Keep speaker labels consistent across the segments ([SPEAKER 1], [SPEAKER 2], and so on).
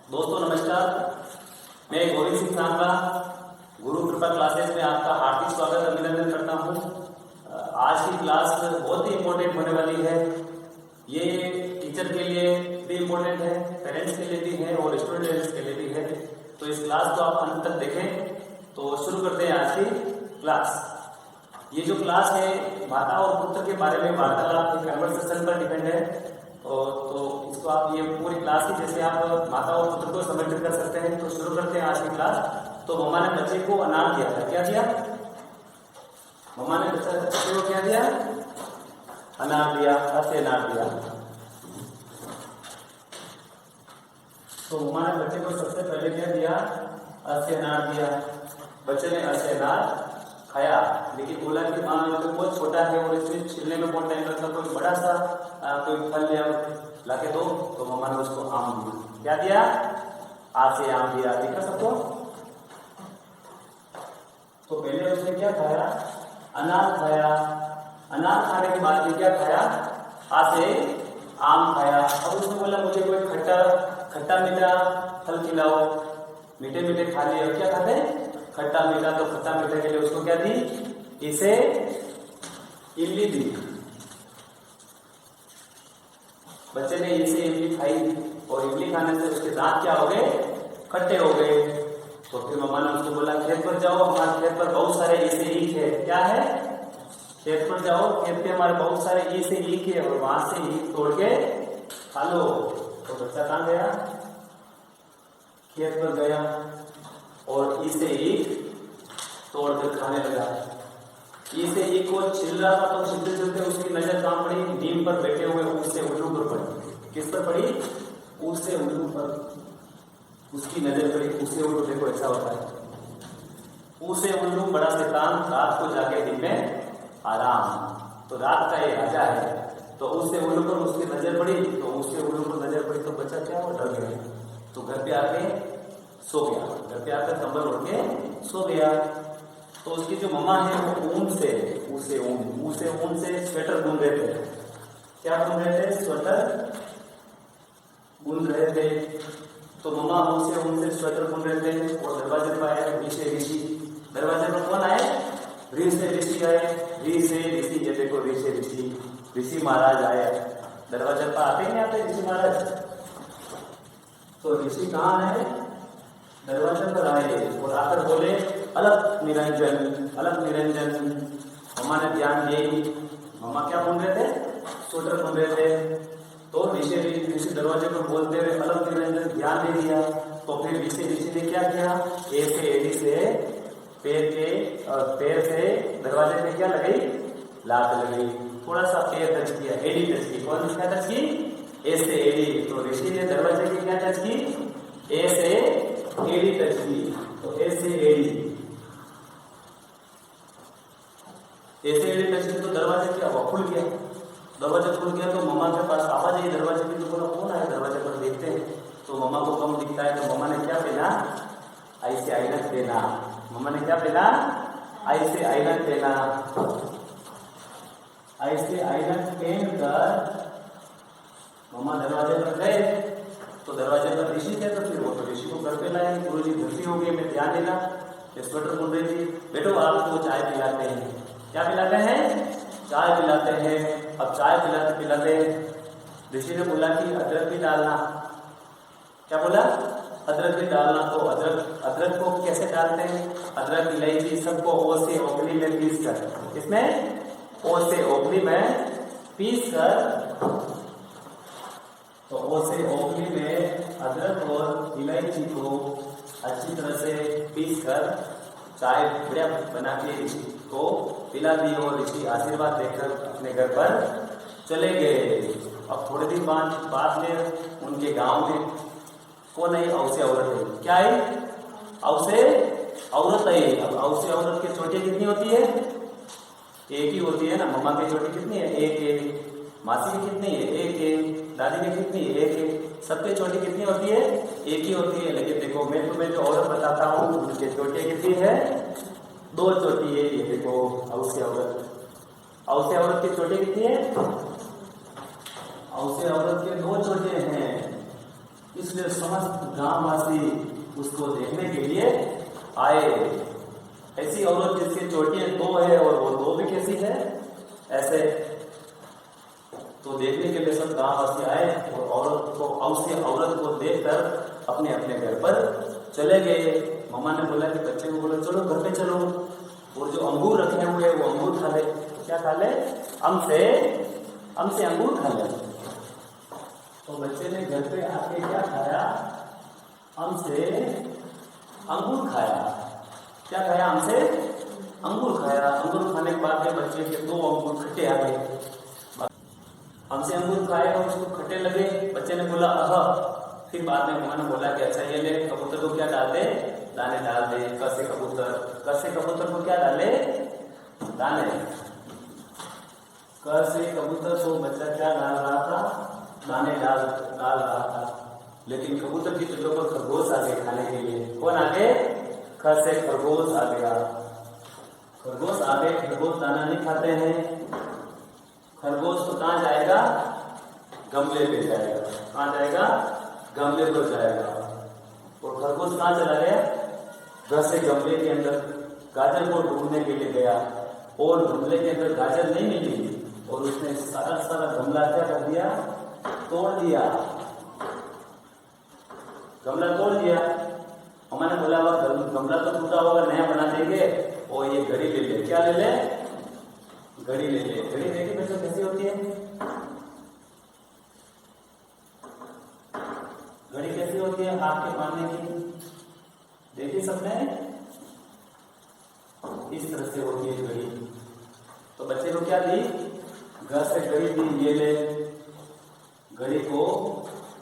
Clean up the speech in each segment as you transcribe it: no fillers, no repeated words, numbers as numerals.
[SPEAKER 1] दोस्तों नमस्कार, मैं गोविंद सिंह सांबा गुरु कृपा क्लासेस में आपका हार्दिक स्वागत अभिनंदन करता हूँ। आज की क्लास बहुत ही इम्पोर्टेंट होने वाली है। ये टीचर के लिए भी इम्पोर्टेंट है, पेरेंट्स के लिए भी है और स्टूडेंट्स के लिए भी है। तो इस क्लास को आप अंत तक देखें। तो शुरू करते हैं आज की क्लास। ये जो क्लास है माता और पुत्र के बारे में वार्तालाप कन्वर्सेशन पर डिपेंड है। तो इसको आप ये पूरी क्लास की जैसे आप माता और पुत्र को समर्पित कर सकते हैं। तो शुरू करते हैं आज की क्लास। तो मम्मा ने बच्चे को अनार दिया था। क्या दिया? मम्मा ने बच्चे को क्या दिया? अनार दिया। ऐसे अनार दिया। तो मम्मा ने बच्चे को सबसे पहले क्या दिया? ऐसे अनार दिया। बच्चे ने ऐसे अनार खाया, लेकिन बोला कि हाँ तो बहुत छोटा है और इसमें छिलने में बहुत टाइम लगता, कोई बड़ा सा कोई फल लिया लाके दो। तो मम्मा ने उसको आम दिया। क्या दिया? आज से आम दिया। देखा सबको? तो पहले उसने क्या खाया? अनार खाया। अनार खाने के बाद क्या खाया? आज से आम खाया। और उसने बोला मुझे कोई खट्टा मीठा फल खिलाओ। मीठे मीठे खा लिए। और क्या खाते? खट्टा मीठा। तो खट्टा मीठे के लिए उसको क्या दी? इसे इमली दी। बच्चे ने इसे इमली खाई और इमली खाने से उसके दांत क्या हो गए? खट्टे हो गए। तो फिर मम्मा ने उसको बोला खेत पर जाओ, हमारे खेत पर बहुत सारे ऐसे ईख है। क्या है? खेत पर जाओ, खेत पे हमारे बहुत सारे ऐसे ईख है और वहां से ईख तोड़ के खा लो। तो बच्चा कहां गया? खेत पर गया और इसे ईख तोड़कर खाने लगा। इसे ईख को छिल रहा था। तो छिलते छिलते उसकी नजर कहां पड़ी? नीम पर बैठे हुए ऊँट से उल्लू पर पड़ी। किस पर पड़ी? ऊँट से उल्लू पर उसकी नजर पड़ी। ऊँट से उल्लू देखो ऐसा होता है। ऊँट से उल्लू बड़ा शैतान, रात को जाके दिन में आराम। तो रात का ये राजा है। तो ऊँट से उल्लू पर उसकी नजर पड़ी। तो ऊँट से उल्लू पर नजर पड़ी तो बच्चा क्या हो? डर गया। तो घर पे आके सो गया। घर पे आकर कंबल ओढ़ के सो गया। तो उसकी जो मम्मा है वो ऊन से स्वेटर बुन रहे थे। क्या बुन रहे थे? स्वेटर बुन रहे थे। तो मम्मा ऊन से स्वेटर बुन रहे थे और दरवाजे पर आए ऋषि। दरवाजे पर कौन आए? ऋषि आए। ऋषि ये देखो ऋषि महाराज आए। दरवाजे पर आते नहीं आते ऋषि महाराज? तो ऋषि कहाँ है? दरवाजे पर आए और आकर बोले अलग निरंजन। मम्मा ने ध्यान दिए। मम्मा क्या बोल रहे थे? स्वेटर बोल रहे थे। तो ऋषि दरवाजे पर बोलते हुए अलग निरंजन ध्यान दे दिया। तो फिर ऋषि ने क्या किया? एड़ी से पैर से दरवाजे पे क्या लगाई? लात लगाई। थोड़ा सा पैर टच किया, एड़ी टच की। कौन सी क्या टच की? ऐसे एड़ी। तो ऋषि ने दरवाजे की क्या टच की? ऐसे एड़ी टच की। तो ऐसे एड़ी टच की। तो दरवाजा क्या हुआ? खुल गया। दरवाजा खुल गया तो मम्मा के पास आवाज आई दरवाजे की। तो बोला कौन आया? दरवाजे पर देखते हैं। तो मम्मा को कम दिखता है। तो मम्मा ने क्या पहना? ऐसे ऐनक पहना। मम्मा ने क्या पहना? ऐसे ऐनक पहना। ऐसे ऐनक पहनकर मम्मा दरवाजे पर गए। तो दरवाजे पर ऋषि थे। तो फिर वो तो ऋषि को घर पे लाए। गुरुजी धरती हो गई, मैं ध्यान देना। स्वेटर बुन रही थी। बेटो आपको चाय पिलाते हैं। क्या पिलाते हैं? चाय पिलाते हैं। अब चाय पिलाते ऋषि ने बोला कि अदरक भी डालना। क्या बोला? अदरक भी डालना। तो अदरक को कैसे डालते हैं? अदरक इलायची सबको ओ से ओखली में पीस कर, इसमें ओ से ओखली में पीस कर, तो ओ से ओखली में अदरक और इलायची को अच्छी तरह से पीस कर चाय बढ़िया बना के ऋषि को पिला दी। और ऋषि आशीर्वाद देकर अपने घर पर चले गए। अब थोड़े दिन बाद में उनके गांव में कौन आई? औसे औरत आई। क्या आई? औसे औरत आई। अब औसे औरत की चोटी कितनी होती है? एक ही होती है ना। मम्मा की चोटी कितनी है? एक। मासी की कितनी है? एक। दादी की कितनी है? एक। सबकी चोटी कितनी होती है? एक ही होती है। लेकिन देखो मैं तुम्हें जो औरत बताता हूँ उनकी चोटी कितनी है? 2 चोटी है। ये देखो औसे औरत की चोटी कितनी है? औसे औरत के 2 चोटी हैं। इसलिए समस्त गांववासी उसको देखने के लिए आए। ऐसी औरत जिसकी चोटियां 2 है और वो 2 भी कैसी है ऐसे, तो देखने के लिए सब गांववासी आए और औरत को देखकर अपने अपने घर पर चले गए। मम्मा ने बोला कि बच्चे को बोला चलो घर पे चलो, और जो अंगूर रखे हुए वो अंगूर खा ले। क्या खा ले? अम से अंगूर खा ले। तो बच्चे ने घर पे आके क्या खाया? अम से अंगूर खाया। क्या खाया? अम से अंगूर खाया। अंगूर खाने के बाद में बच्चे के 2 अंगूर खट्टे आ गए। हमसे अंगूर खाए और उसको खट्टे लगे। बच्चे ने बोला फिर बाद में मम्मा ने बोला कि अच्छा ये ले, कबूतर को क्या डाल दे? दाने डाल दे। कैसे कबूतर को क्या डाले? दाने। कैसे कबूतर को बच्चा क्या डाल रहा था? दाने डाल रहा था। लेकिन कबूतर की जगह पर खरगोश आ गए खाने के लिए। कौन आ गए? कैसे खरगोश आ गया। खरगोश आ गए। खरगोश दाना नहीं खाते हैं। खरगोश तो कहाँ जाएगा? गमले पे जाएगा। कहाँ जाएगा? गमले पर जाएगा। और खरगोश कहाँ चला गया? घर से गमले के अंदर गाजर को ढूंढने के लिए गया, और गमले के अंदर गाजर नहीं मिली, और उसने सारा गमला क्या कर दिया? तोड़ दिया। गमला तोड़ दिया। हमारे बोला गमला तो टूटा होगा, नया बना देंगे। और ये घड़ी ले ले। क्या ले ले? घड़ी ले ले। घड़ी देखिए बच्चों कैसी होती है? घड़ी कैसी होती है? हाथ के बांधने की। देखिए सबने, इस तरह से होती है घड़ी। तो बच्चे को क्या दी? घर से घड़ी दी। ये ले, घड़ी को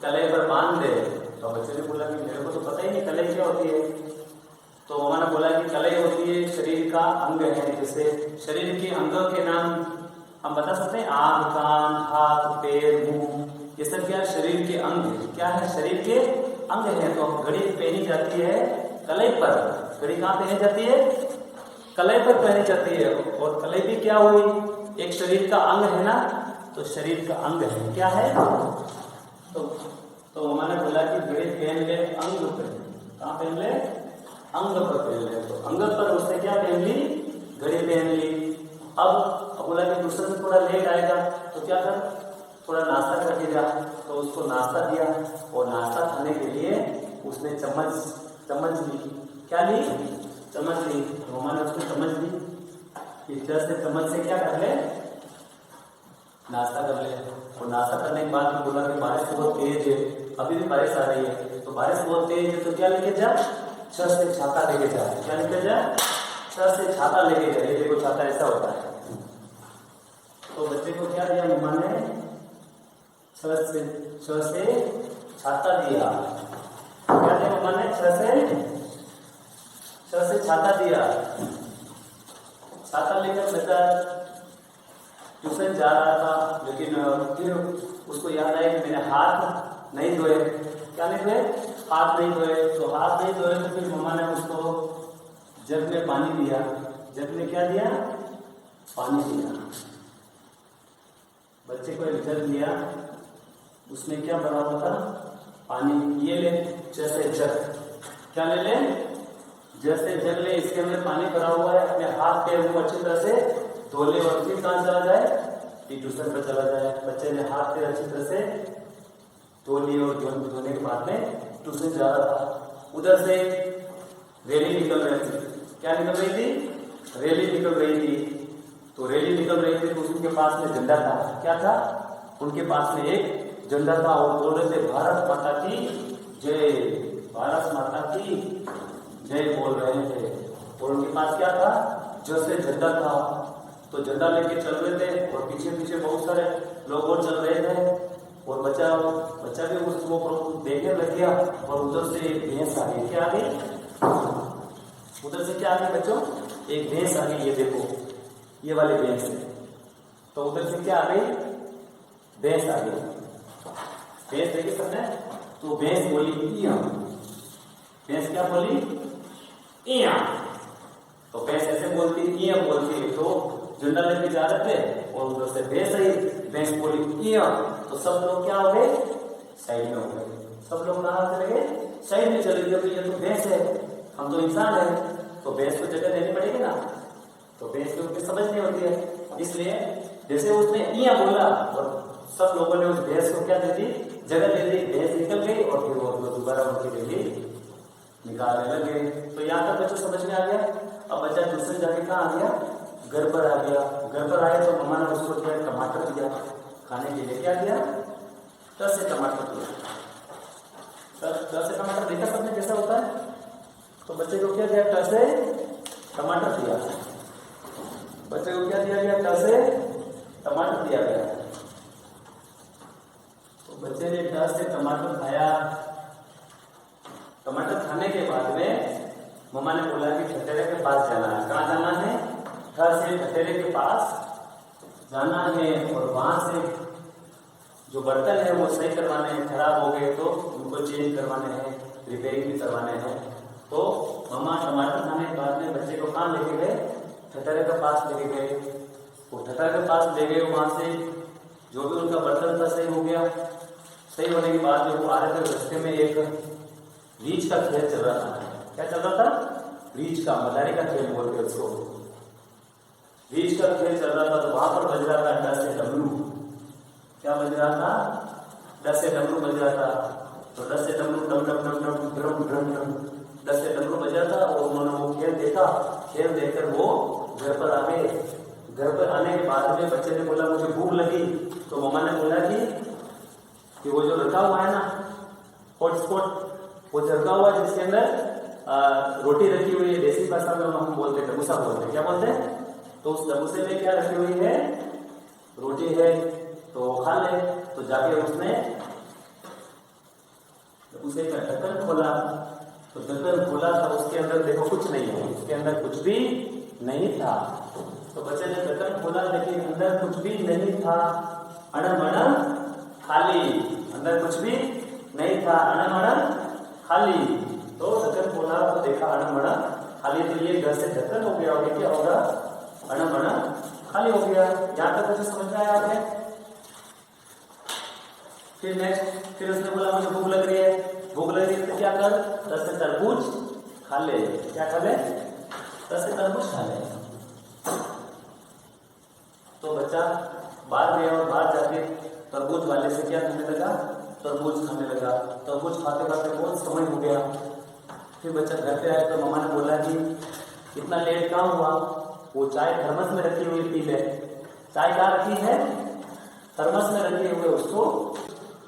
[SPEAKER 1] कलाई पर बांध दे। तो बच्चे ने बोला कि मेरे को तो पता ही नहीं कलाई क्या होती है। तो मम्मा ने बोला कि कलाई होती है शरीर का अंग है। जैसे शरीर के अंगों के नाम हम बता सकते हैं, आंख, कान, हाथ, पैर, मुंह, ये सब क्या शरीर के अंग है। क्या है? शरीर के अंग है। तो घड़ी पहनी जाती है कलाई पर। घड़ी कहाँ पहनी जाती है? कलाई पर पहनी जाती है। और कलाई भी क्या हुई? एक शरीर का अंग है ना, तो शरीर का अंग है। क्या है? तो मम्मा ने बोला कि घड़ी पहन ले अंग पर। कहाँ पहन ले? अंग पर पहन ले। तो अंग पर उसने क्या पहन ली? घड़ी पहन ली। अब बोला कि दूसरे से थोड़ा लेट आएगा, तो क्या कर? थोड़ा नाश्ता करके जा। तो उसको नाश्ता दिया, और नाश्ता खाने के लिए उसने चम्मच ली। क्या ली? चम्मच ली। मम्मा ने उसको चम्मच दी। इस तरह से चम्मच से क्या कर ले? नाश्ता कर ले। और नाश्ता करने के बाद में बोला कि बारिश बहुत तेज है, अभी भी बारिश आ रही है। तो बारिश बहुत तेज है, तो क्या लेके जा? छत से छाता लेके जा। क्या लेके जा? छत से छाता लेके जा। ये देखो छाता ऐसा होता है। तो बच्चे को क्या दिया मम्मा ने? छत से छाता दिया। क्या दिया मम्मा ने? छत से छाता दिया। छाता लेकर बच्चा ट्यूशन जा रहा था, लेकिन फिर उसको याद आया कि मैंने हाथ नहीं धोए। क्या नहीं धोए? हाथ नहीं धोए। तो हाथ नहीं धोए तो फिर मम्मा ने उसको जग में पानी दिया। जग में क्या दिया? पानी दिया। बच्चे को एक जग दिया, उसमें क्या भरा हुआ था? पानी। ये ले, जैसे जग। क्या ले ले? जैसे जग ले। इसके अंदर पानी भरा हुआ है। अपने हाथ पैर मुंह अच्छी तरह से धो ले, और फिर कहाँ चला जाए? ट्यूशन पर चला जाए। बच्चे ने हाथ पैर अच्छी तरह से धो लिए, और धोने के बाद में ट्यूशन जा रहा था। उधर से रैली निकल रही थी। क्या निकल रही थी? रैली निकल रही थी। तो रैली निकल रही थी, तो उनके पास में झंडा था। क्या था? उनके पास में एक झंडा था, और बोल रहे थे भारत माता की जय, भारत माता की जय बोल रहे थे। और उनके पास क्या था? जैसे झंडा था। तो झंडा लेके चल रहे थे, और पीछे पीछे बहुत सारे लोग और चल रहे थे। और बच्चा भी उसको देखने लग गया। और उधर से एक भैंस आ गई। क्या आ गई? उधर से क्या आ गई बच्चों? एक भैंस आ गई। ये देखो, ये वाली भैंस है। तो उधर से क्या आ गई? भैंस आ गई। भैंस देखिए सबने। तो भैंस बोली इया। भैंस क्या बोली? इया। तो भैंस ऐसे बोलती, इया बोलती है। तो झंडा लेके जा रहे थे, और उधर से भैंस आई। भैंस बोली इया। तो सब लोग क्या हो गए? साइड में हो गए। सब लोग कहाँ सही नहीं चल रही है, तो ये तो भैंस है, हम तो इंसान है, तो भैंस को जगह देनी पड़ेगी ना, तो भैंस को उसकी समझ नहीं होती है। इसलिए जैसे उसने इया बोला और सब लोगों ने उस भैंस को क्या दे दी, जगह दे दी, भैंस निकल गई और फिर वो दोबारा उनकी डेली निकालने लगे। तो यहाँ तक बच्चों समझ में आ गया। अब बच्चा दूसरे जाके कहाँ आ गया, घर पर आ गया। घर पर आया तो मम्मा ने उसको क्या टमाटर दिया खाने के लिए, क्या दिया, 10 से टमाटर दिया। 10 से टमाटर देखा सबने कैसा होता है, तो बच्चे को क्या दिया, 10 से टमाटर दिया। बच्चे को क्या दिया गया, 10 से टमाटर दिया गया। तो बच्चे ने 10 से टमाटर खाया। टमाटर खाने के बाद में मम्मा ने बोला कि ठठेरे के पास जाना है। कहाँ जाना है, घर से ठठेरे के पास जाना है और वहां से जो बर्तन है वो सही करवाने हैं, खराब हो गए तो उनको चेंज करवाने हैं, रिपेयरिंग भी करवाने हैं। तो मम्मा टमाटर खाने के बाद में बच्चे को कहाँ लेके गए, ठठेरे के पास लेके गए। वो ठठेरे के पास ले गए, वहां से जो भी उनका बर्तन था सही हो गया। सही होने के बाद में वो आ रहे थे, रास्ते में एक रीछ का खेल चल रहा था। क्या चल रहा था, रीछ का, मलारी का खेल बोलते हैं उसको। रीछ का खेल चल रहा था, तो वहां पर बज रहा था 10 से डमरू। क्या बज रहा था, 10 से डमरू बज रहा था। तो 10 से डमरू डम डम डम डम ड्रम ड्रम ड्रम 10 से डमरू बज रहा था। और उन्होंने वो खेल देखा। खेल देखकर वो घर पर आ गए। घर पर आने के बाद में बच्चे ने बोला मुझे भूख लगी। तो मम्मा ने बोला कि वो जो रखा हुआ है ना हॉटस्पॉट, वो रखा हुआ है जिसके अंदर रोटी रखी हुई है, देसी भाषा में हम बोलते हैं डबूसा बोलते हैं। क्या बोलते हैं, तो उस डबूसे में क्या रखी हुई है, रोटी है, तो खा ले। तो जाके उसने उसे का ढक्कन खोला। तो ढक्कन खोला था, उसके अंदर देखो कुछ नहीं है, उसके अंदर कुछ भी नहीं था। तो बच्चे ने ढक्कन खोला, लेकिन अंदर कुछ भी नहीं था, अणमण खाली। अंदर कुछ भी नहीं था, अणमण खाली। तो ढक्कन खोला तो देखा अणमण खाली। तो ये घर से ढक्कन हो गया, और ये क्या होगा, अणमण खाली हो गया। यहाँ तक मुझे समझ में आया आपने। फिर नेक्स्ट, फिर उसने बोला मुझे भूख लग रही है। भूख लग रही है तो क्या कर, 10 से तरबूज खा ले। क्या खा ले, 10 से तरबूज खा ले। तो बच्चा बाहर गया और बाहर जाके तरबूज वाले से क्या करने लगा, तरबूज खाने लगा। तरबूज खाते खाते बहुत समय हो गया। फिर बच्चा घर पे आया तो मम्मा ने बोला कि इतना लेट कहाँ हुआ, वो चाय थर्मस में रखी हुई पी ले। चाय कहाँ रखी है, थर्मस में रखे हुए उसको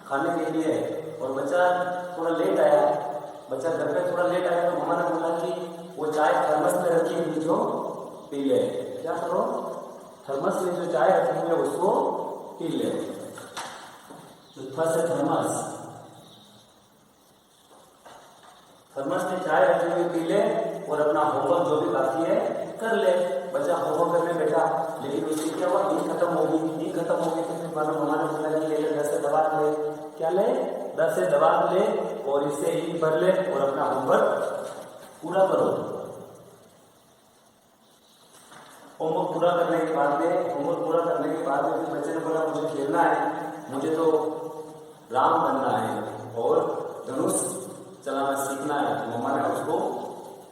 [SPEAKER 1] खाने के लिए। और बच्चा थोड़ा लेट आया, बच्चा घर पे थोड़ा लेट आया तो मम्मा ने बोला कि वो चाय थर्मस में रखी हुई जो पी ले। क्या करो, थर्मस में जो चाय रखी हुई है उसको पी ले। से थर्मस, थर्मस में चाय रखी हुई पी ले और अपना होमवर्क जो भी बाकी है कर ले। बच्चा होमवर्क करने बैठा, लेकिन उसकी क्या हुआ, नींद खत्म हो गई। नींद खत्म हो गई तो फिर मम्मा ने बोला कि ले 10 से दबा ले। क्या ले, 10 से दबा ले और इससे ईद भर ले और अपना होमवर्क पूरा करो। होमवर्क पूरा करने के बाद में, होमवर्क पूरा करने के बाद में फिर बच्चे ने बोला मुझे खेलना है, मुझे तो राम बनना है और धनुष चलाना सीखना है। तो मम्मा ने उसको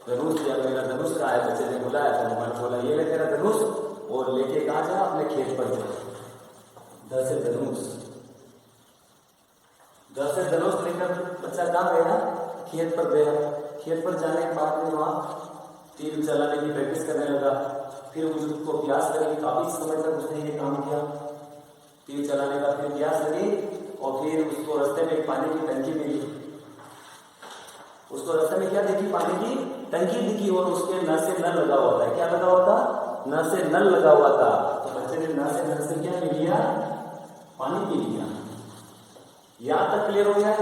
[SPEAKER 1] धनुष दिया। मेरा धनुष कहाँ है, बच्चे ने बुलाया तो मम्मा ने बोला ये ले तेरा धनुष और लेके कहाँ जा, अपने खेत पर जा। 10 से धनुष, 10 से धनुष लेकर बच्चा कहाँ गया, खेत पर गया। खेत पर जाने के बाद में वहाँ तीर चलाने की प्रैक्टिस करने लगा। फिर उसको प्यास लगी, काफी समय तक उसने ये काम किया, तीर चलाने का। फिर प्यास लगी और फिर उसको रास्ते में पानी की टंकी मिली। उसको रास्ते में क्या देखी, पानी की टंकी दिखी और उसके नल से नल लगा हुआ था। क्या लगा हुआ था, नल से नल लगा हुआ था। तो बच्चे ने नल से क्या पी लिया, पानी पी लिया। यहां तक क्लियर हो गया।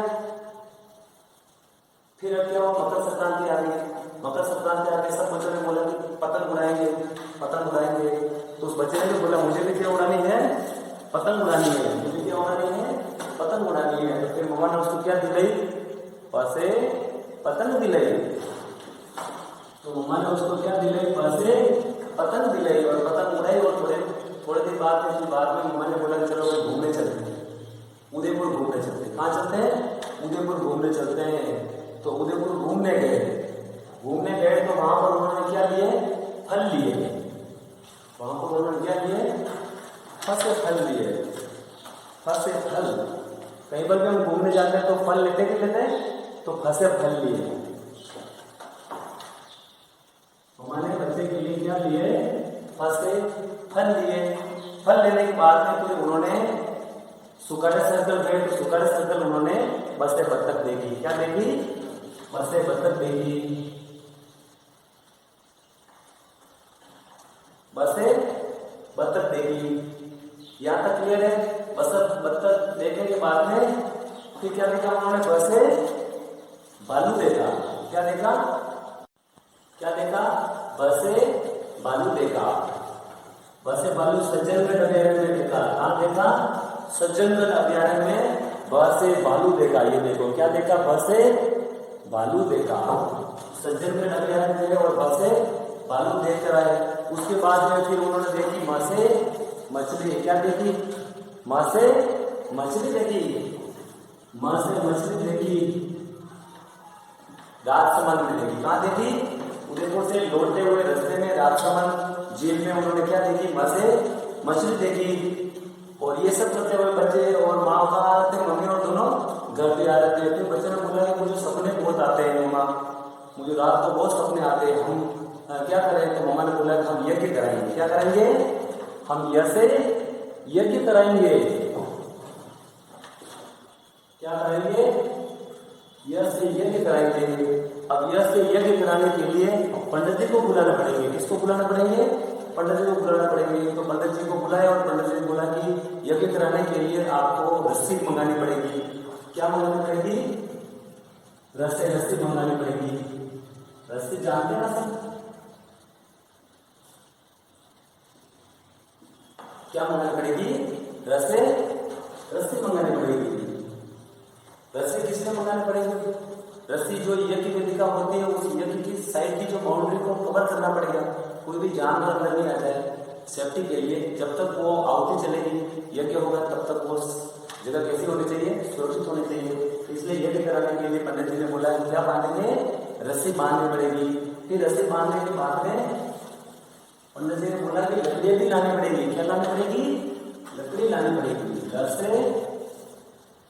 [SPEAKER 1] फिर अब क्या हुआ, मकर संक्रांति आ गई। मकर संक्रांति आके सब बच्चों ने बोला कि पतंग उड़ाएंगे, पतंग उड़ाएंगे। तो उस बच्चे ने बोला मुझे भी क्या उड़ानी है, पतंग उड़ानी है, मुझे क्या उड़ानी है, पतंग उड़ानी है। तो फिर मम्मा ने उसको क्या दिलाई, पैसे पतंग दिलाई। तो मम्मा ने उसको क्या दिलाई, पैसे पतंग दिलाई और पतंग उड़ाई। और थोड़े देर बाद में मम्मा ने बोला चलो घूमने चलते हैं, उदयपुर घूमने चलते हैं। कहाँ चलते हैं, उदयपुर घूमने चलते हैं। तो उदयपुर घूमने गए तो वहां पर उन्होंने क्या लिए, फल लिए। वहां पर उन्होंने क्या लिए, फसे फल लिए, फसे फल। कहीं पर भी हम घूमने जाते हैं तो फल लेते कि लेते, तो फसे फल लिए। हमारे बच्चे के लिए क्या लिए, फसे फल लिए। फल लेने के बाद में फिर उन्होंने सुकड़ सर्कल गए, तो सुकड़ सर्कल उन्होंने बसे बत्तख देखी। क्या देखी, बसे बत्तख देखी, बसे बत्तख देखी। यहां तक क्लियर है। बस बत्तख देखने के बाद में फिर क्या देखा उन्होंने, बसे भालू देखा। क्या देखा, क्या देखा, बसे भालू देखा। बसे भालू सज्जनगढ़ अभयारण्य में देखा। कहां देखा, सज्जनगढ़ अभयारण्य में बसे भालू देखा। ये देखो क्या देखा, बसे भालू देखा। सज्जनगढ़ अभयारण्य में और बसे भालू देख कर आए। उसके बाद में फिर उन्होंने देखी मासे मछली। क्या देखी, मासे मछली देखी, मासे मछली देखी। राजसमंद में देखी। कहां देखी, उदयपुर से लौटते हुए रास्ते में राजसमंद झील में उन्होंने क्या देखी, मासे मछली देखी। और ये सब करते हुए बच्चे और माँ का मम्मी और दोनों घर पे आ रहे थे। फिर बच्चे ने बोला कि मुझे सपने बहुत आते हैं मम्मा, मुझे रात को बहुत सपने आते हैं, हम क्या करें। तो मम्मा ने बोला कि हम यज्ञ कराएंगे। क्या कराएंगे, हम ऐसे यज्ञ कराएंगे। क्या कराएंगे, यश से यज्ञ कराएंगे। अब यश से यज्ञ कराने के लिए पंडित जी को बुलाना पड़ेंगे। किसको बुलाना पड़ेंगे, पंडित जी को बुलाना पड़ेंगे। तो पंडित जी को बुलाया और पंडित जी ने बोला कि यज्ञ कराने के लिए आपको रस्सी मंगानी पड़ेगी। क्या मंगानी पड़ेगी, रस्सी मंगानी पड़ेगी। रस्सी जानते हैं ना सब, क्या मंगानी पड़ेगी, रस्सी मंगानी पड़ेगी। रस्सी किसने मंगानी पड़ेगी, रस्सी जो यज्ञ वेदिका होती है उस यज्ञ की साइड की जो बाउंड्री को कवर करना पड़ेगा। कोई भी जानवर अंदर नहीं आ जाए सेफ्टी के लिए। जब तक वो आहुति चलेगी, यज्ञ होगा, तब तक वो जगह कैसी होनी चाहिए, सुरक्षित होनी चाहिए। इसलिए यज्ञ कराने के लिए पंडित जी ने बोला क्या बांधेंगे, रस्सी बांधनी पड़ेगी। फिर रस्सी बांधने के बाद में पंडित जी ने बोला कि लकड़ी भी लानी पड़ेगी। क्या लानी पड़ेगी, लकड़ी लानी पड़ेगी।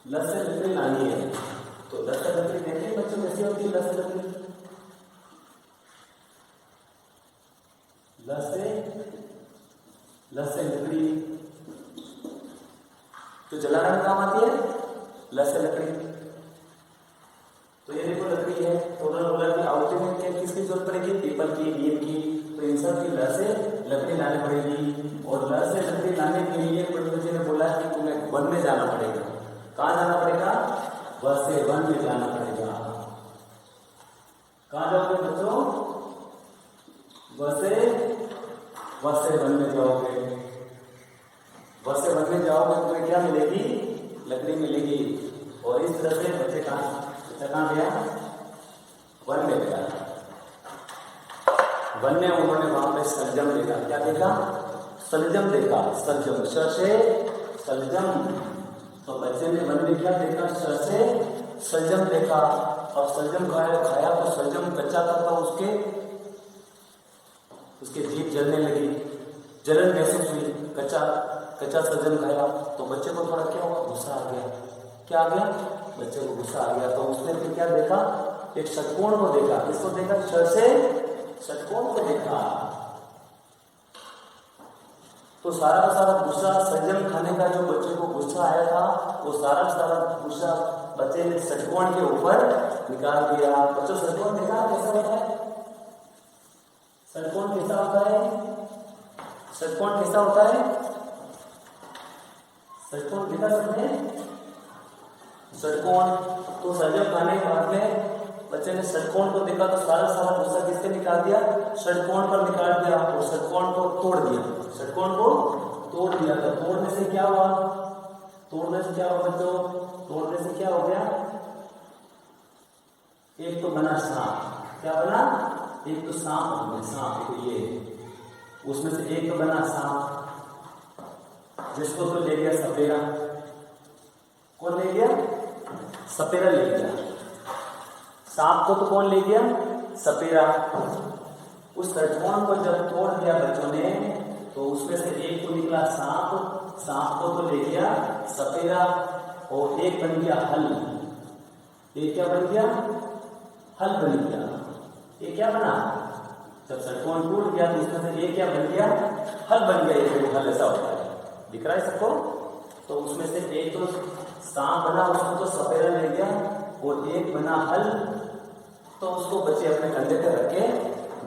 [SPEAKER 1] लस से लकड़ी लानी है। तो लस से लकड़ी देखिए बच्चों कैसी होती है, लस से लकड़ी, लस से लकड़ी तो जलाने में काम आती है, लस से लकड़ी। तो ये देखो लकड़ी है। तो उन्होंने बोला कि आहुति में क्या किसकी जरूरत पड़ेगी, पीपल की, नीम की। तो इन सब की लस से लकड़ी लानी पड़ेगी। और लस से लकड़ी लाने के लिए पंडित जी ने बोला कि तुम्हें वन में जाना पड़ेगा। कहाँ जाना पड़ेगा, बस से वन में जाना पड़ेगा। कहाँ जाओगे बच्चों, बस से वन में जाओगे। बस से वन में जाओगे तो तुम्हें क्या मिलेगी, लकड़ी मिलेगी। और इस तरह से बच्चे कहाँ गया, वन में गया। वन में उन्होंने वहां पे सलजम देखा। क्या देखा, सलजम देखा। सलजम, श से सलजम। तो बच्चे ने वन में क्या देखा, श से सलजम देखा। और सलजम खाया तो सलजम कच्चा था तो उसके जीभ जलने लगी, जलन महसूस हुई। कच्चा सलजम खाया तो बच्चे को थोड़ा क्या हुआ, गुस्सा आ गया। क्या आ गया, बच्चे को गुस्सा आ गया। तो उसने फिर क्या देखा, एक षटकोण को देखा। किसको देखा, श से षटकोण को देखा। तो सारा का सारा गुस्सा सलजम खाने का जो बच्चे को गुस्सा आया था, वो सारा गुस्सा बच्चे ने षटकोण के ऊपर निकाल दिया। बच्चों षटकोण देखा कैसा होता है, षटकोण कैसा होता है, षटकोण कैसा होता है, षटकोण देखा सबने, षटकोण। तो सलजम खाने के बाद में बच्चे ने षटकोण को देखा तो सारा गुस्सा किससे निकाल दिया, षटकोण पर निकाल दिया। और षटकोण को तोड़ दिया, षटकोण को तोड़ दिया। तो तोड़ने से क्या हुआ, तोड़ने से क्या हुआ बच्चों, तोड़ने से क्या हो गया, एक तो बना सांप। क्या बना, एक तो सांप हो गया, सांप। एक ये उसमें से एक तो बना सांप, जिसको तो ले गया सपेरा। कौन ले गया, सपेरा ले गया। सांप को तो कौन ले गया? सपेरा। उस षटकोण को जब तोड़ दिया बच्चों ने तो उसमें से एक को निकला सांप, सांप को तो ले गया सपेरा और एक बन गया हल। ये क्या बन गया? हल बन गया। ये क्या बना? जब षटकोण टूट गया तो उसमें से ये क्या बन गया? हल बन गया। ये हल ऐसा होता है, दिख रहा है सबको? तो उसमें से एक तो सांप बना, उसको तो सपेरा ले गया और एक बना हल। तो उसको बच्चे अपने कंधे पे रख के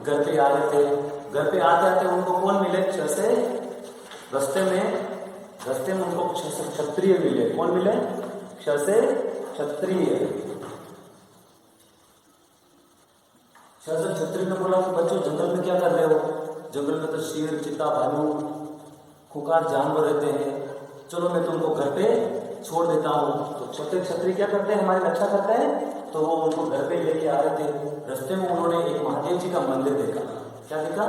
[SPEAKER 1] घर पे आ रहे थे। घर पे आते आते उनको कौन मिले? से रास्ते में उनको क्षत्रिय मिले। कौन मिले? से क्षत्रिय। क्षत्रिय ने बोला कि बच्चों जंगल में क्या कर रहे हो? जंगल में तो शेर, चीता, भालू, खुंखार जानवर रहते हैं, चलो मैं तुमको घर पे छोड़ देता हूँ। तो क्षत्रिय क्या करते हैं? हमारी रक्षा करते हैं। तो वो उनको घर पे लेके आ रहे थे। रास्ते में उन्होंने एक महादेव जी का मंदिर देखा। क्या देखा?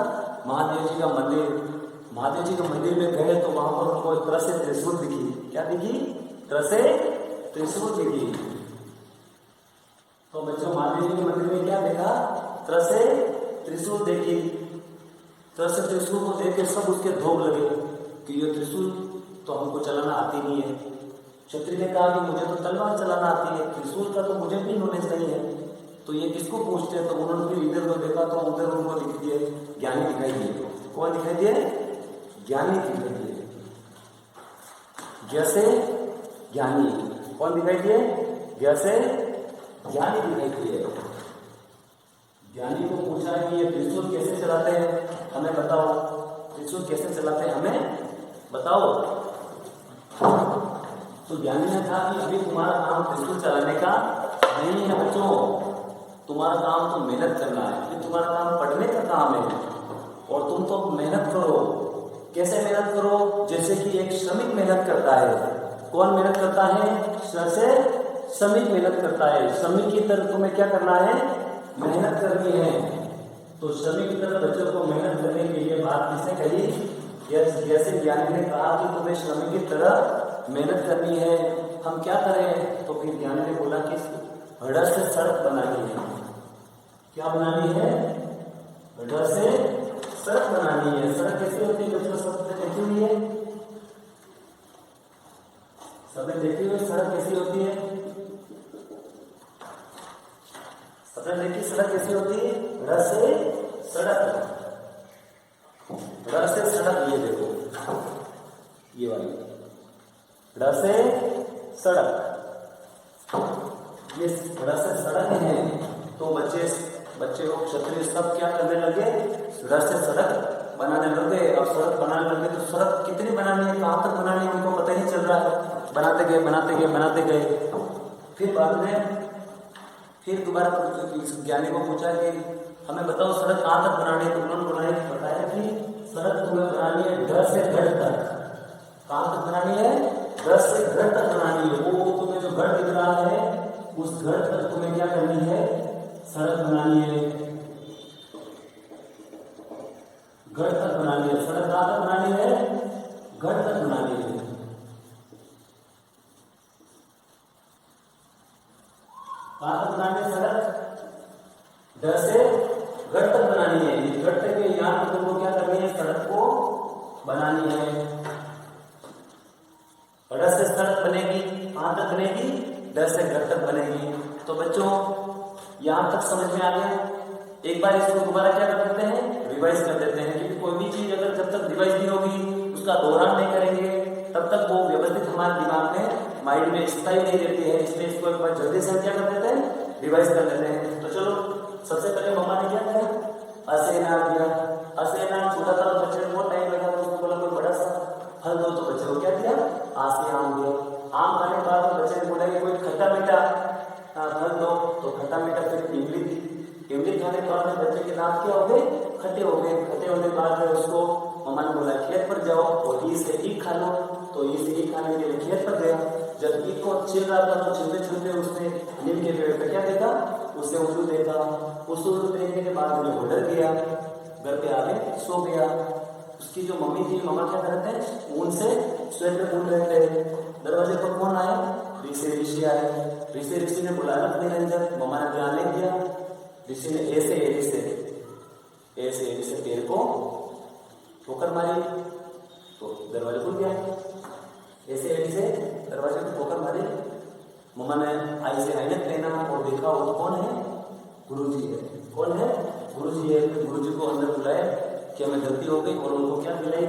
[SPEAKER 1] महादेव जी का मंदिर। महादेव जी के मंदिर में गए तो वहां पर उनको एक तरह से त्रिशूल दिखी। क्या दिखी? तरह से त्रिशूल दिखी। तो बच्चों महादेव जी के मंदिर में क्या देखा? तरह से त्रिशूल देखी। तरह से त्रिशूल को देख के सब उसके धोख लगे कि ये त्रिशूल तो हमको चलाना आती नहीं है। क्षत्रिय ने कहा कि मुझे तो तलवार चलाना आती है, त्रिशूल का तो मुझे भी नॉलेज नहीं है, तो ये किसको पूछते हैं? तो उन्होंने फिर इधर को देखा तो उधर उनको दिख दिए ज्ञानी दिखाई दिए। कौन दिखाई दिए? ज्ञानी दिखाई दिए। जैसे ज्ञानी। कौन दिखाई दिए? जैसे ज्ञानी दिखाई दिए। ज्ञानी को पूछा कि ये त्रिशूल कैसे चलाते हैं, हमें बताओ। त्रिशूल कैसे चलाते हैं हमें बताओ। तो ज्ञानी ने कहा कि अभी तुम्हारा काम त्रिशूल चलाने का नहीं है बच्चों, तुम्हारा काम तो मेहनत करना है। अभी तुम्हारा काम पढ़ने का काम है और तुम तो मेहनत करो। कैसे मेहनत करो? जैसे कि एक श्रमिक मेहनत करता है। कौन मेहनत करता है? से श्रमिक मेहनत करता है। श्रमिक की तरह तुम्हें क्या करना है? मेहनत करनी है। तो श्रमिक की तरह बच्चों को मेहनत करने के लिए बात किसने कही? जैसे ज्ञानी ने कहा कि तुम्हें श्रमिक की तरह मेहनत करनी है, हम क्या करें? तो फिर ज्ञानी ने बोला कि हड़ से सड़क बनानी है। क्या बनानी है? हड़ से सड़क बनानी है। सड़क कैसी होती है बच्चों? सबने देखी हुई है? सबने देखी हुई सड़क कैसी होती है? सबने देखी सड़क कैसी होती है? हड़ से सड़क। हड़ से सड़क, ये देखो ये वाली हड़ से सड़क, ये हड़ से सड़क है। तो बच्चे लोग क्षत्रिय सब क्या करने लगे? हड़ से सड़क बनाने लगे। अब सड़क बनाने लगे तो सड़क कितनी बनानी है, कहाँ तक बनानी है उनको पता ही नहीं चल रहा है। बनाते गए। फिर बाद में फिर दोबारा ज्ञानी को पूछा कि हमें बताओ सड़क कहाँ तक बनानी है। तो उन्होंने बताया कि सड़क तुम्हें बनानी है घर से घर तक। कहाँ तक बनानी है? घर से घर तक बनानी है। वो तुम्हें जो घर दिख रहा है उस घर तक तुम्हें क्या करनी है? सड़क बनानी है। घर तक बनानी है। सड़क कहाँ तक बनानी है? घर तक बनानी है। कहाँ तक बनानी है सड़क? घर से घर तक बनानी है। इस घर तक के यहाँ पर तुमको क्या करनी है? सड़क को बनानी है। हड़ से सड़क बनेगी। कहाँ तक बनेगी? घर से घर तक बनेगी। तो बच्चों यहाँ तक समझ में आ गया। एक बार इसको दोबारा क्या कर देते हैं? रिवाइज कर देते हैं। क्योंकि कोई भी चीज अगर जब तक रिवाइज नहीं होगी, उसका दोहरान नहीं करेंगे, तब तक वो व्यवस्थित हमारे दिमाग में, माइंड में स्थायी नहीं रहती है। इसलिए इसको एक बार जल्दी से क्या कर देते हैं? रिवाइज कर देते हैं। तो चलो सबसे पहले मम्मा ने क्या किया? असेना दिया। असेना छोटा था तो बच्चे को बहुत टाइम लगा, तो उसको बोला कोई बड़ा सा फल दो। तो बच्चे को क्या दिया? आसे आम दिया। आम खाने के बाद तो बच्चे ने बोला कि कोई खट्टा मीठा फल दो। तो खट्टा मीठा फिर इमली दी। इमली खाने के बाद बच्चे के दांत क्या हो गए? खट्टे हो गए। खट्टे होने के बाद उसको मम्मा ने बोला खेत पर जाओ और ई से ईख खा लो। तो ई से ईख खाने के लिए खेत पर गया। जब ईख को छिल रहा था तो छिलते उसने नीम के पेड़ पर क्या देखा? उसने उल्लू देखा। उस उल्लू देखने के बाद उन्हें उधर गया, घर पे आके सो गया। उसकी जो मम्मी थी, मम्मा क्या कर रहे थे? ऊन से स्वेटर बुन रहे थे। दरवाजे पर कौन आया? ऋषि आए। ऋषि ने बुलाया अपने अंदर। मम्मा ने ध्यान नहीं दिया। ऋषि ने ऐसे एड़ी से पैर को ठोकर मारी तो दरवाजा खुल गया। ऐसे एड़ी से दरवाजे को ठोकर मारी। मम्मा ने आई से ऐनक पहना और देखा वो कौन है, गुरुजी है। कौन है, गुरुजी है। गुरुजी को अंदर बुलाया कि हमें गलती हो गई और उनको क्या पिलाई,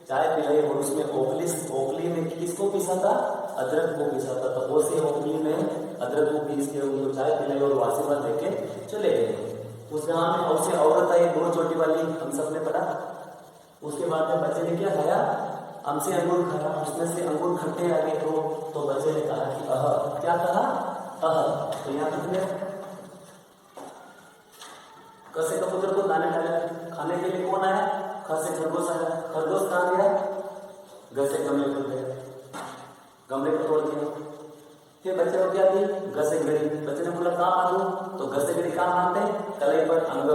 [SPEAKER 1] चाय पिलाई। और उसमें ओखली में किसको पीसा था, अदरक को पीसा था। तो वो से ओखली में अदरक को पीस के उनको चाय पिलाई और आशीर्वाद देके चले गए। उस जहाँ में और से औरत आई, दो चोटी वाली, हम सब ने पढ़ा। उसके बाद में बच्चे ने क्या खाया, हमसे अंगूर खाया। उसमें से अंगूर खट्टे आ गए तो बच्चे ने कहा कि क्या कहा, तो यहाँ कितने कसे कबूतर को दाने डाले खाने के लिए कौन आया, ख से खरगोश आया। खरगोश कहाँ गया, ग से गमले पर गया, गमले को तोड़ दिया। फिर बच्चे को क्या दी, ग से घड़ी। बच्चे ने बोला कहाँ बांधू, तो ग से घड़ी कहाँ बांधते, कलाई पर, अंग।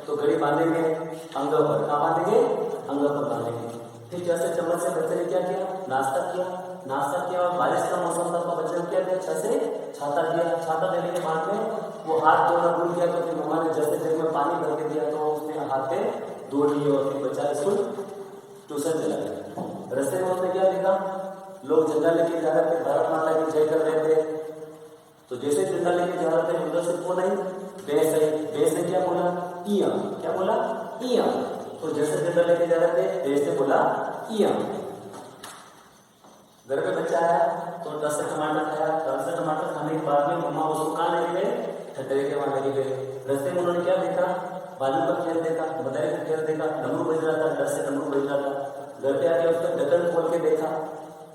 [SPEAKER 1] तो घड़ी बांधेंगे अंग पर, कहाँ बांधेंगे, अंग पर बांधेंगे। फिर जैसे चम्मच से बच्चे ने क्या किया, नाश्ता किया और बारिश का मौसम था तो बच्चे ने क्या किया, छत से छाता दिया। छाता देने के बाद में वो हाथ धोना भूल गया तो फिर मम्मा ने जैसे जग में पानी भर के दिया तो उसने हाथ पे धो लिए और फिर बच्चा स्कूल ट्यूशन चला गया। रास्ते में उसने क्या देखा, लोग झंडा लेके जा रहे थे, भारत माता की जय कर रहे थे। तो जैसे झंडा लेके जा रहे थे उधर से कौन आई, भैंस ने क्या बोला, इया। क्या बोला, इया। तो जैसे झंडा लेके जा रहे थे भैंस ने बोला इया। घर पे बच्चा आया तो 10 टमाटर खाया। 10 टमाटर खाने के बाद में मम्मा उसको कहाँ लेके गए, ठट्टे के वहां लेके गए। रास्ते में उन्होंने क्या देखा, बालू का खेल देखा, बताए का खेल देखा, डमरू बज रहा था, डर से डमरू बज रहा था। घर पे आके उसका ढक्कन खोल के देखा,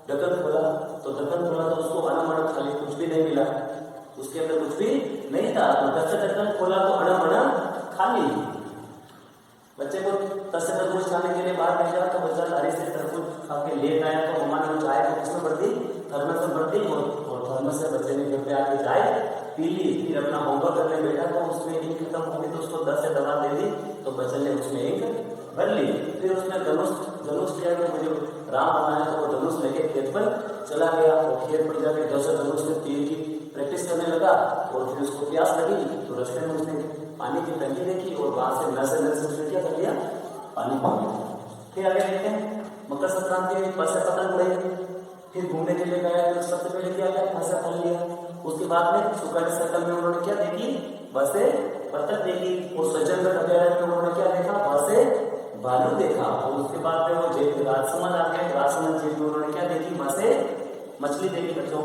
[SPEAKER 1] ढक्कन खोला तो उसको अनमन खाली, कुछ भी नहीं मिला, उसके अंदर कुछ भी नहीं था। तो ढक्कन खोला तो अनमन खाली। बच्चे को 10 से तरबूज खाने के लिए बाहर भेजा तो बच्चा लारी से तरबूज खा के लेट आया तो मम्मा ने चाय को किसमें भर दी, थर्मस में भर दी और थर्मस से बच्चे ने घर पे आके चाय पी ली। फिर अपना होमवर्क करने बैठा तो उसमें इंक खत्म हो गई तो उसको 10 से दबा दे दी तो बच्चे ने उसमें इंक भर ली। फिर उसने धनुष किया कि मुझे राम बनाया तो वो धनुष लेके खेत पर चला गया और खेत पर जाके 10 धनुष से तीर की प्रैक्टिस करने लगा। और फिर उसको प्यास लगी तो रास्ते में उसने पानी की टंकी देखी और वहां से नर से उसने क्या कर लिया, पानी पा लिया। फिर आगे देखते हैं मकर संक्रांति में फंसे पतंग उड़ाई। फिर घूमने के लिए गया तो सबसे पहले क्या किया, फंसा पकड़ लिया। उसके बाद में सुखाड़ी सर्कल में उन्होंने क्या देखी, बसे पतंग देखी। और सज्जनगढ़ अभ्यारण्य में उन्होंने क्या देखा, बसे भालू देखा। और उसके बाद में वो राजसमंद आ गए, राजसमंद जेल में उन्होंने क्या देखी, बसे मछली देखी बच्चों।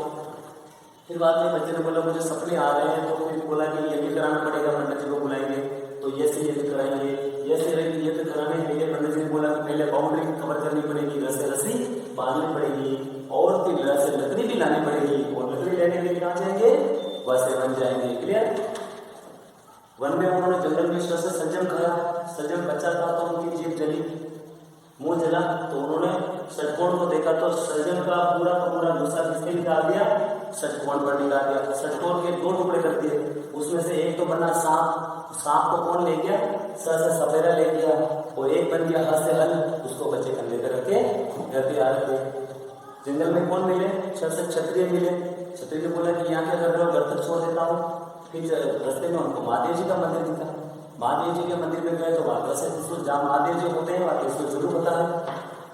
[SPEAKER 1] फिर बाद में बच्चे ने बोला मुझे सपने आ रहे हैं तो फिर बोला कि ये भी कराना पड़ेगा, पंडित जी को बुलाएंगे तो ये से ये भी कराएंगे, ये से ये भी कराने के लिए पंडित जी ने बोला कि पहले बाउंड्री कवर करनी पड़ेगी, रस्सी बांधनी पड़ेगी और फिर से लकड़ी भी लानी पड़ेगी। और लकड़ी लेने के लिए कहाँ जाएंगे, वैसे बन जाएंगे। क्लियर। वन में उन्होंने जंगल में से सज्जन खाया। सज्जन बच्चा था तो उनकी जीभ जली, मुंह जला। तो उन्होंने षटकोण को देखा तो सज्जन का पूरा गुस्सा किसने निकाल दिया, षटकोण पर निकाल दिया। षटकोण के 2 टुकड़े कर दिए, उसमें से एक तो बना सांप को कौन ले गया, स से सपेरा ले गया। और एक बन गया ह से हल, उसको बच्चे कंधे पर रखे घर पे आ रहे। जंगल में कौन मिले, से क्षत्रिय मिले। क्षत्रिय ने बोला कि यहाँ क्या कर रहे हो, घर तक छोड़ देता हूँ। फिर रास्ते में उनको महादेव जी का मंदिर दिखा। महादेव जी के मंदिर में गए तो वहां से त्रिशूल, जहाँ महादेव जी होते हैं वहां त्रिशूल जरूर होता है।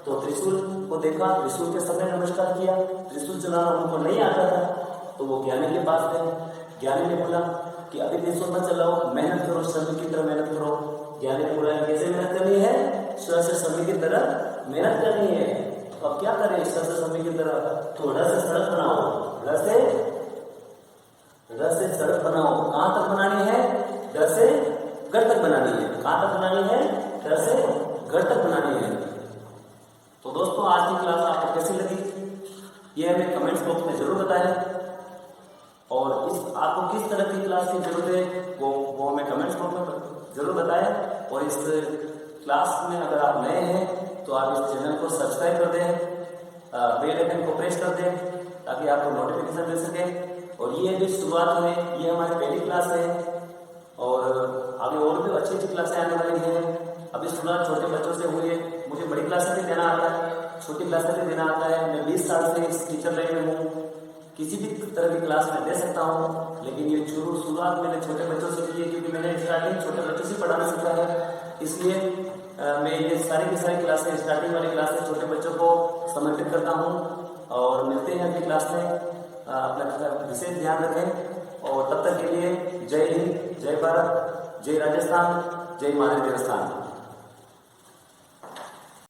[SPEAKER 1] तो त्रिशूल को देखा, त्रिशूल के सबने नमस्कार किया। त्रिशूल चलाना उनको नहीं आता था तो वो ज्ञानी के पास गए। ज्ञानी ने बोला कि अभी त्रिशूल मत चलाओ, मेहनत करो, श्रमिक की तरह मेहनत करो। ज्ञानी ने बोला कैसे मेहनत करनी है, श्रमिक की तरह मेहनत करनी है। तो अब क्या करें, श्रमिक की तरह थोड़ा सा सड़क बनाओ, रस से सड़क बनाओ। कहां तक बनानी है, घर से घर तक बनानी है। कहां तक बनानी है, घर से घर तक बनानी है। तो दोस्तों आज की क्लास आपको कैसी लगी ये हमें कमेंट्स बॉक्स में जरूर बताएं। और इस आपको किस तरह की क्लास की जरूरत है वो हमें कमेंट्स बॉक्स में जरूर बताएं। और इस क्लास में अगर आप नए हैं तो आप इस चैनल को सब्सक्राइब कर दें, बेल आइकन को प्रेस कर दें ताकि आपको नोटिफिकेशन मिल सके। और ये भी शुरुआत है, ये हमारी पहली क्लास है और आगे और भी अच्छी क्लासें आने वाली हैं। अभी शुरुआत छोटे बच्चों से हुई है, मुझे बड़ी क्लासें भी देना आता है, छोटी क्लासें भी देना आता है। मैं 20 साल से इस टीचर लाइन में हूँ कि किसी भी तरह की क्लास में दे सकता हूँ, लेकिन ये शुरुआत मैंने छोटे बच्चों से की है, क्योंकि मैंने स्टार्टिंग छोटे बच्चों से पढ़ाना सीखा है। इसलिए मैं ये सारी की सारी क्लासें, स्टार्टिंग वाली क्लासें छोटे बच्चों को समर्पित करता हूँ। और मिलते हैं अगली क्लास में। अपना विशेष ध्यान रखें, और तब तक के लिए जय हिंद, जय भारत, जय राजस्थान, जय महादेव देवस्थान।